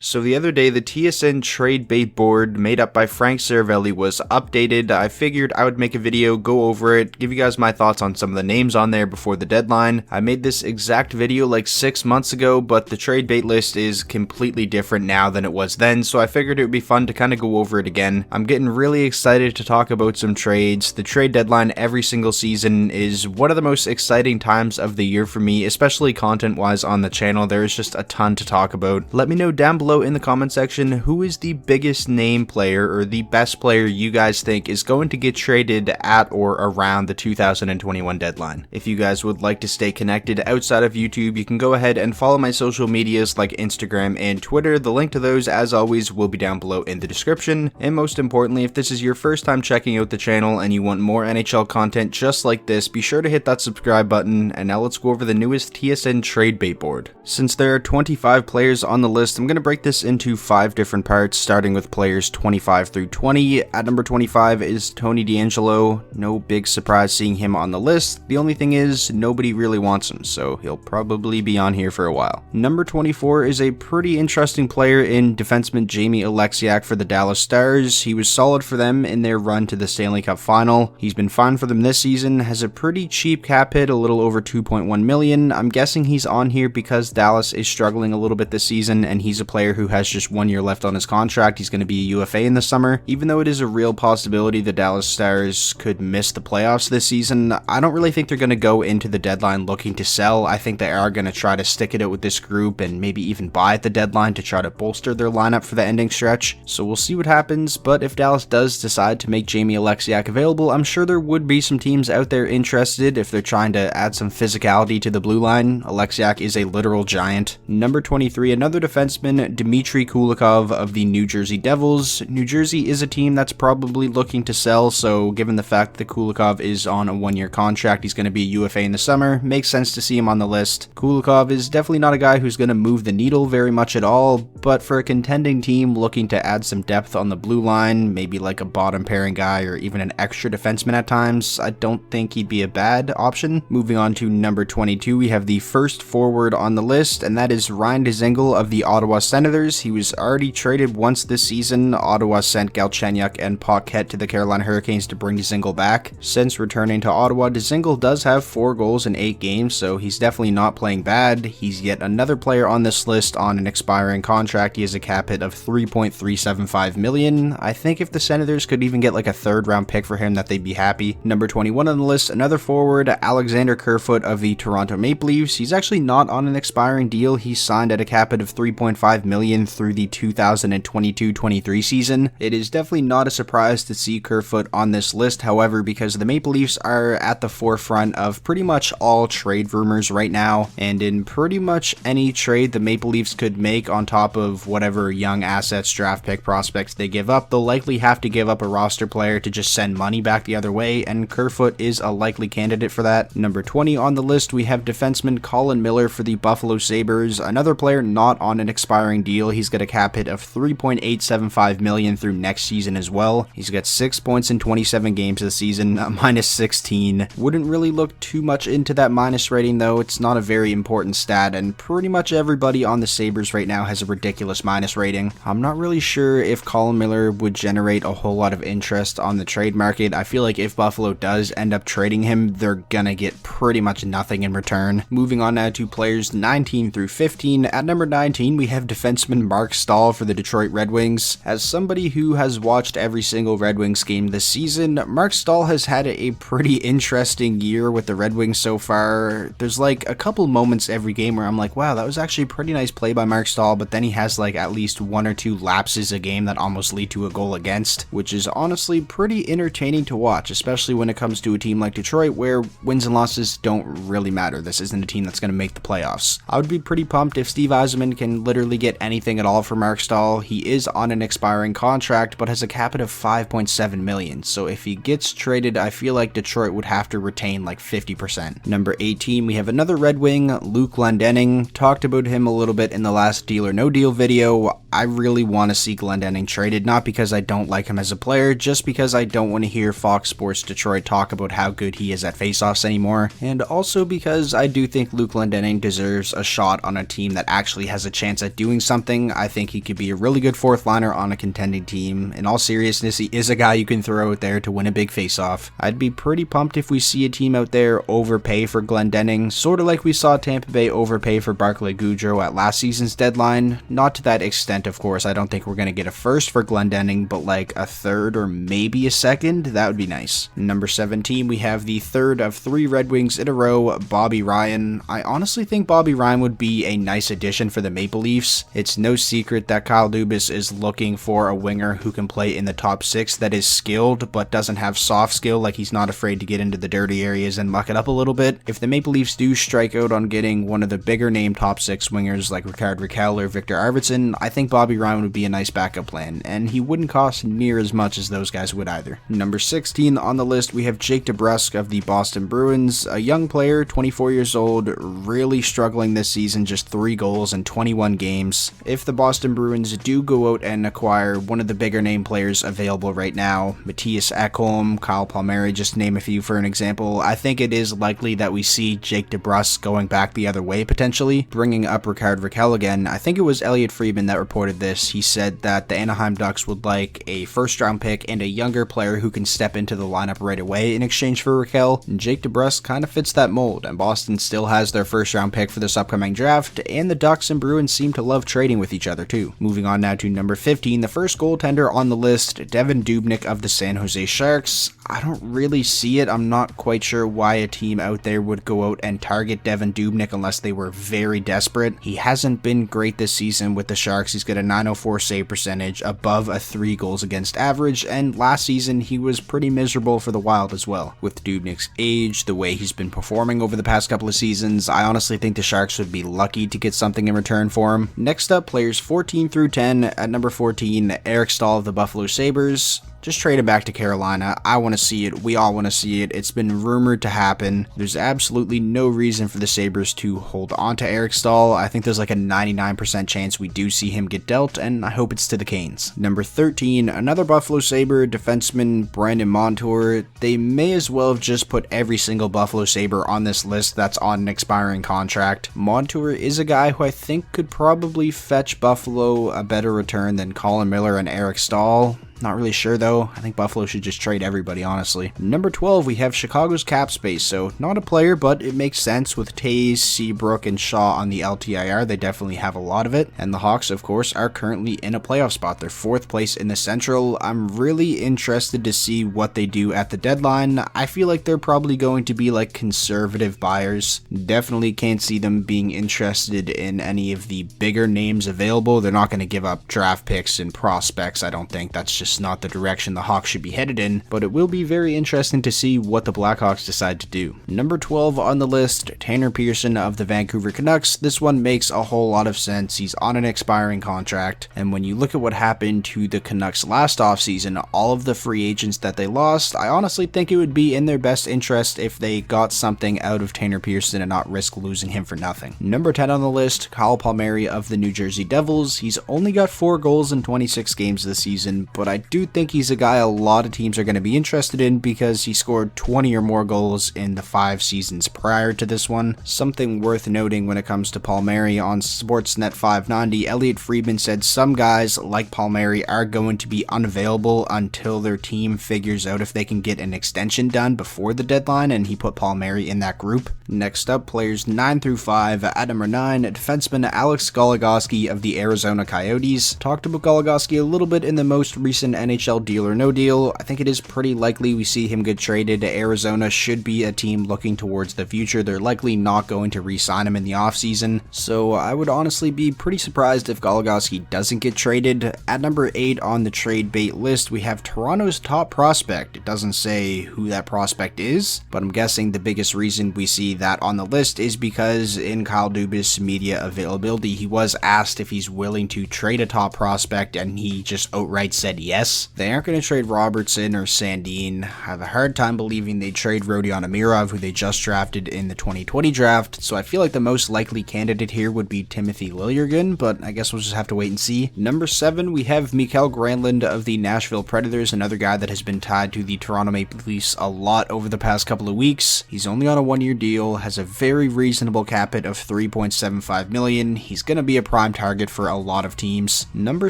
So the other day, the TSN trade bait board made up by Frank Saravelli was updated. I figured I would make a video, go over it, give you guys my thoughts on some of the names on there before the deadline. I made this exact video like 6 months ago, but the trade bait list is completely different now than it was then, so I figured it would be fun to kind of go over it again. I'm getting really excited to talk about some trades. The trade deadline every single season is one of the most exciting times of the year for me, especially content-wise on the channel. There is just a ton to talk about. Let me know down below in the comment section who is the biggest name player or the best player you guys think is going to get traded at or around the 2021 deadline. If you guys would like to stay connected outside of YouTube, you can go ahead and follow my social medias like Instagram and Twitter. The link to those, as always, will be down below in the description. And most importantly, if this is your first time checking out the channel and you want more NHL content just like this, be sure to hit that subscribe button. And now let's go over the newest TSN trade bait board. Since there are 25 players on the list, I'm going to break this into 5 different parts, starting with players 25 through 20. At number 25 is Tony DeAngelo. No big surprise seeing him on the list. The only thing is, nobody really wants him, so he'll probably be on here for a while. Number 24 is a pretty interesting player in defenseman Jaime Alexiak for the Dallas Stars. He was solid for them in their run to the Stanley Cup final. He's been fine for them this season, has a pretty cheap cap hit, a little over $2.1 million. I'm guessing he's on here because Dallas is struggling a little bit this season, and he's a player who has just 1 year left on his contract. He's going to be a UFA in the summer. Even though it is a real possibility the Dallas Stars could miss the playoffs this season, I don't really think they're going to go into the deadline looking to sell. I think they are going to try to stick it out with this group and maybe even buy at the deadline to try to bolster their lineup for the ending stretch. So we'll see what happens, but if Dallas does decide to make Jaime Alexiak available, I'm sure there would be some teams out there interested if they're trying to add some physicality to the blue line. Alexiak is a literal giant. Number 23, another defenseman, Dmitry Kulikov of the New Jersey Devils. New Jersey is a team that's probably looking to sell, so given the fact that Kulikov is on a 1 year contract, he's going to be a UFA in the summer, makes sense to see him on the list. Kulikov is definitely not a guy who's going to move the needle very much at all, but for a contending team looking to add some depth on the blue line, maybe like a bottom pairing guy or even an extra defenseman at times, I don't think he'd be a bad option. Moving on to number 22, we have the first forward on the list, and that is Ryan Desingle of the Ottawa Senators. He was already traded once this season. Ottawa sent Galchenyuk and Paquette to the Carolina Hurricanes to bring Desingle back. Since returning to Ottawa, Desingle does have 4 goals in 8 games, so he's definitely not playing bad. He's yet another player on this list on an expiring contract. He has a cap hit of $3.375 million. I think if the Senators could even get like a 3rd round pick for him, that they'd be happy. Number 21 on the list, another forward, Alexander Kurfut of the Toronto Maple Leafs. He's actually not on an expiring deal. He's signed at a cap hit of $3.5 million through the 2022-23 season. It is definitely not a surprise to see Kurfut on this list, however, because the Maple Leafs are at the forefront of pretty much all trade rumors right now, and in pretty much any trade the Maple Leafs could make on top of whatever young assets, draft pick prospects they give up, they'll likely have to give up a roster player to just send money back the other way, and Kurfut is a likely candidate for that. Number 20 on the list, we have defenseman Colin Miller for the Buffalo Sabres, another player not on an expiring deal. He's got a cap hit of $3.875 million through next season as well. He's got 6 points in 27 games this season, a minus 16. Wouldn't really look too much into that minus rating though. It's not a very important stat, and pretty much everybody on the Sabres right now has a ridiculous minus rating. I'm not really sure if Colin Miller would generate a whole lot of interest on the trade market. I feel like if Buffalo does end up trading him, they're gonna get pretty much nothing in return. Moving on now to players 19 through 15. At number 19, we have defenseman Mark Stahl for the Detroit Red Wings. As somebody who has watched every single Red Wings game this season, Mark Stahl has had a pretty interesting year with the Red Wings so far. There's like a couple moments every game where I'm like, wow, that was actually a pretty nice play by Mark Stahl, but then he has like at least 1 or 2 lapses a game that almost lead to a goal against, which is honestly pretty entertaining to watch, especially when it comes to a team like Detroit where wins and losses don't really matter. This isn't a team that's going to make the playoffs. I would be pretty pumped if Steve Yzerman can literally get anything at all for Mark Stahl. He is on an expiring contract, but has a cap hit of $5.7 million, so if he gets traded, I feel like Detroit would have to retain like 50%. Number 18, we have another Red Wing, Luke Lundening. Talked about him a little bit in the last Deal or No Deal video. I really want to see Glendening traded, not because I don't like him as a player, just because I don't want to hear Fox Sports Detroit talk about how good he is at faceoffs anymore, and also because I do think Luke Glendening deserves a shot on a team that actually has a chance at doing something something, I think he could be a really good fourth liner on a contending team. In all seriousness, he is a guy you can throw out there to win a big face-off. I'd be pretty pumped if we see a team out there overpay for Lundening, sort of like we saw Tampa Bay overpay for Barclay Goodrow at last season's deadline. Not to that extent, of course. I don't think we're going to get a first for Lundening, but like a third or maybe a second, that would be nice. Number 17, we have the third of 3 Red Wings in a row, Bobby Ryan. I honestly think Bobby Ryan would be a nice addition for the Maple Leafs. It's no secret that Kyle Dubas is looking for a winger who can play in the top 6 that is skilled but doesn't have soft skill, like he's not afraid to get into the dirty areas and muck it up a little bit. If the Maple Leafs do strike out on getting one of the bigger name top 6 wingers like Ricardo Raquel or Victor Arvidsson, I think Bobby Ryan would be a nice backup plan, and he wouldn't cost near as much as those guys would either. Number 16 on the list, we have Jake DeBrusk of the Boston Bruins, a young player, 24 years old, really struggling this season, just 3 goals in 21 games. If the Boston Bruins do go out and acquire one of the bigger name players available right now, Matthias, Eckham, Kyle Palmeri, just to name a few for an example, I think it is likely that we see Jake DeBrusk going back the other way potentially, bringing up Ricardo Raquel again. I think it was Elliot Friedman that reported this. He said that the Anaheim Ducks would like a first round pick and a younger player who can step into the lineup right away in exchange for Raquel, and Jake DeBrusk kind of fits that mold, and Boston still has their first round pick for this upcoming draft, and the Ducks and Bruins seem to love trading with each other too. Moving on now to number 15, the first goaltender on the list, Devon Dubnick of the San Jose Sharks. I don't really see it. I'm not quite sure why a team out there would go out and target Devon Dubnick unless they were very desperate. He hasn't been great this season with the Sharks. He's got a .904 save percentage, above a 3 goals against average, and last season he was pretty miserable for the Wild as well. With Dubnick's age, the way he's been performing over the past couple of seasons, I honestly think the Sharks would be lucky to get something in return for him. Next up, players 14 through 10. At number 14, Eric Staal of the Buffalo Sabres. Just trade him back to Carolina. I want to see it. We all want to see it. It's been rumored to happen. There's absolutely no reason for the Sabres to hold on to Eric Staal. I think there's like a 99% chance we do see him get dealt, and I hope it's to the Canes. Number 13, another Buffalo Sabre, defenseman Brandon Montour. They may as well have just put every single Buffalo Sabre on this list that's on an expiring contract. Montour is a guy who I think could probably fetch Buffalo a better return than Colin Miller and Eric Staal. Not really sure though. I think Buffalo should just trade everybody, honestly. Number 12, we have Chicago's cap space, so not a player, but it makes sense with Taves, Seabrook, and Shaw on the LTIR. They definitely have a lot of it. And the Hawks, of course, are currently in a playoff spot. They're 4th place in the Central. I'm really interested to see what they do at the deadline. I feel like they're probably going to be like conservative buyers. Definitely can't see them being interested in any of the bigger names available. They're not going to give up draft picks and prospects, I don't think. That's just not the direction the Hawks should be headed in, but it will be very interesting to see what the Blackhawks decide to do. Number 12 on the list, Tanner Pearson of the Vancouver Canucks. This one makes a whole lot of sense. He's on an expiring contract, and when you look at what happened to the Canucks last offseason, all of the free agents that they lost, I honestly think it would be in their best interest if they got something out of Tanner Pearson and not risk losing him for nothing. Number 10 on the list, Kyle Palmeri of the New Jersey Devils. He's only got 4 goals in 26 games this season, but I do think he's a guy a lot of teams are going to be interested in because he scored 20 or more goals in the 5 seasons prior to this one. Something worth noting when it comes to Palmeri, on Sportsnet 590, Elliot Friedman said some guys like Palmeri are going to be unavailable until their team figures out if they can get an extension done before the deadline, and he put Palmeri in that group. Next up, players 9 through 5. At number 9, defenseman Alex Goligoski of the Arizona Coyotes. Talked about Goligoski a little bit in the most recent NHL Deal or No Deal. I think it is pretty likely we see him get traded. Arizona should be a team looking towards the future. They're likely not going to re-sign him in the offseason, so I would honestly be pretty surprised if Goligoski doesn't get traded. At number 8 on the trade bait list, we have Toronto's top prospect. It doesn't say who that prospect is, but I'm guessing the biggest reason we see that on the list is because in Kyle Dubas' media availability, he was asked if he's willing to trade a top prospect, and he just outright said yes. guess. They aren't going to trade Robertson or Sandin. I have a hard time believing they'd trade Rodion Amirov, who they just drafted in the 2020 draft, so I feel like the most likely candidate here would be Timothy Liljegren, but I guess we'll just have to wait and see. Number 7, we have Mikhail Greenland of the Nashville Predators, another guy that has been tied to the Toronto Maple Leafs a lot over the past couple of weeks. He's only on a 1-year deal, has a very reasonable cap hit of $3.75 million. He's going to be a prime target for a lot of teams. Number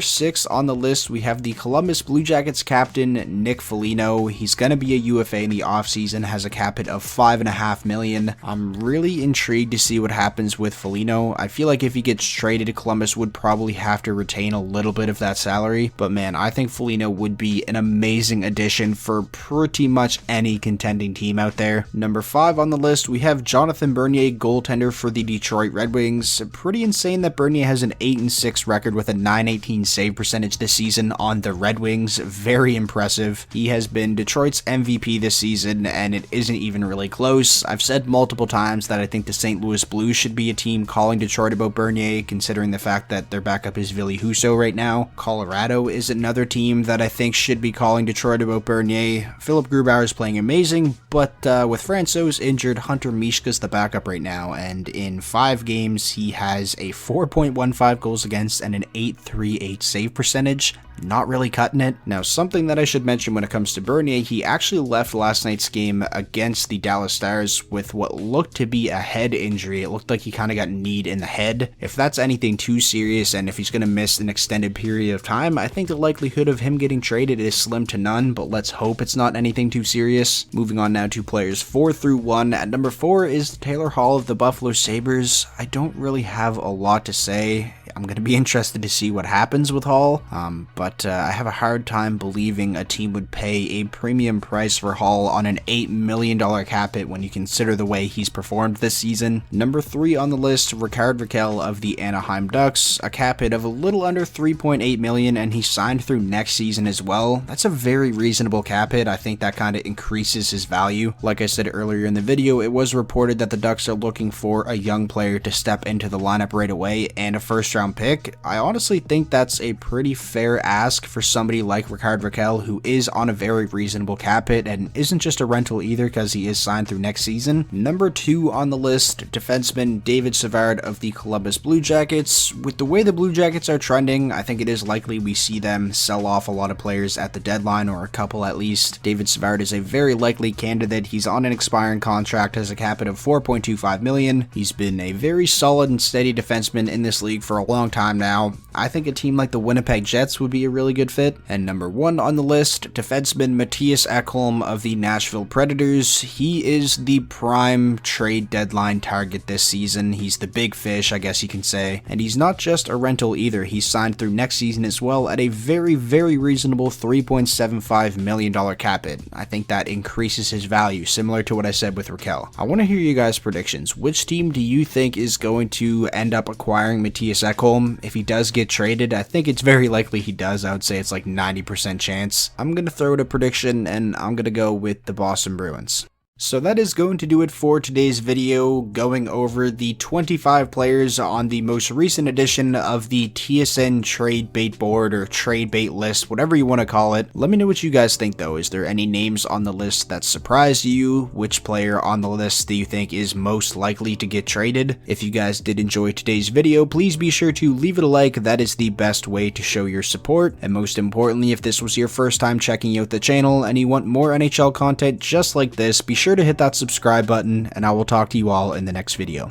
6 on the list, we have the Columbus Blue Jackets captain, Nick Felino. He's going to be a UFA in the offseason, has a cap hit of $5.5 million. I'm really intrigued to see what happens with Felino. I feel like if he gets traded, Columbus would probably have to retain a little bit of that salary, but man, I think Felino would be an amazing addition for pretty much any contending team out there. Number 5 on the list, we have Jonathan Bernier, goaltender for the Detroit Red Wings. Pretty insane that Bernier has an 8-6 record with a .918 save percentage this season on the Red Wings. Very impressive. He has been Detroit's MVP this season, and it isn't even really close. I've said multiple times that I think the St. Louis Blues should be a team calling Detroit about Bernier, considering the fact that their backup is Ville Husso right now. Colorado is another team that I think should be calling Detroit about Bernier. Philip Grubauer is playing amazing, but with Francouz injured, Hunter Mishka's the backup right now, and in 5 games, he has a 4.15 goals against and an .838 save percentage. Not really cutting it. Now, something that I should mention when it comes to Bernier, he actually left last night's game against the Dallas Stars with what looked to be a head injury. It looked like he kind of got kneed in the head. If that's anything too serious, and if he's going to miss an extended period of time, I think the likelihood of him getting traded is slim to none, but let's hope it's not anything too serious. Moving on now to players 4 through 1. At number 4 is Taylor Hall of the Buffalo Sabres. I don't really have a lot to say. I'm going to be interested to see what happens with Hall, but I have a hard time believing a team would pay a premium price for Hall on an $8 million cap hit when you consider the way he's performed this season. Number 3 on the list, Raquel of the Anaheim Ducks, a cap hit of a little under $3.8 million, and he signed through next season as well. That's a very reasonable cap hit. I think that kind of increases his value. Like I said earlier in the video, it was reported that the Ducks are looking for a young player to step into the lineup right away and a first-round pick. I honestly think that's a pretty fair ask for somebody like Raquel, who is on a very reasonable cap hit and isn't just a rental either because he is signed through next season. Number 2 on the list, defenseman David Savard of the Columbus Blue Jackets. With the way the Blue Jackets are trending, I think it is likely we see them sell off a lot of players at the deadline, or a couple at least. David Savard is a very likely candidate. He's on an expiring contract, has a cap hit of $4.25 million. He's been a very solid and steady defenseman in this league for a long time now. I think a team like the Winnipeg Jets would be a really good fit. And number 1 on the list, defenseman Matthias Eckham of the Nashville Predators. He is the prime trade deadline target this season. He's the big fish, I guess you can say. And he's not just a rental either. He's signed through next season as well at a very, very reasonable $3.75 million cap hit. I think that increases his value, similar to what I said with Raquel. I want to hear you guys' predictions. Which team do you think is going to end up acquiring Matthias Eckham? If he does get traded, I think it's very likely he does. I would say it's like 90% chance. I'm going to throw out a prediction, and I'm going to go with the Boston Bruins. So that is going to do it for today's video, going over the 25 players on the most recent edition of the TSN trade bait board, or trade bait list, whatever you want to call it. Let me know what you guys think though. Is there any names on the list that surprised you? Which player on the list do you think is most likely to get traded? If you guys did enjoy today's video, please be sure to leave it a like. That is the best way to show your support. And most importantly, if this was your first time checking out the channel and you want more NHL content just like this, be sure to hit that subscribe button, and I will talk to you all in the next video.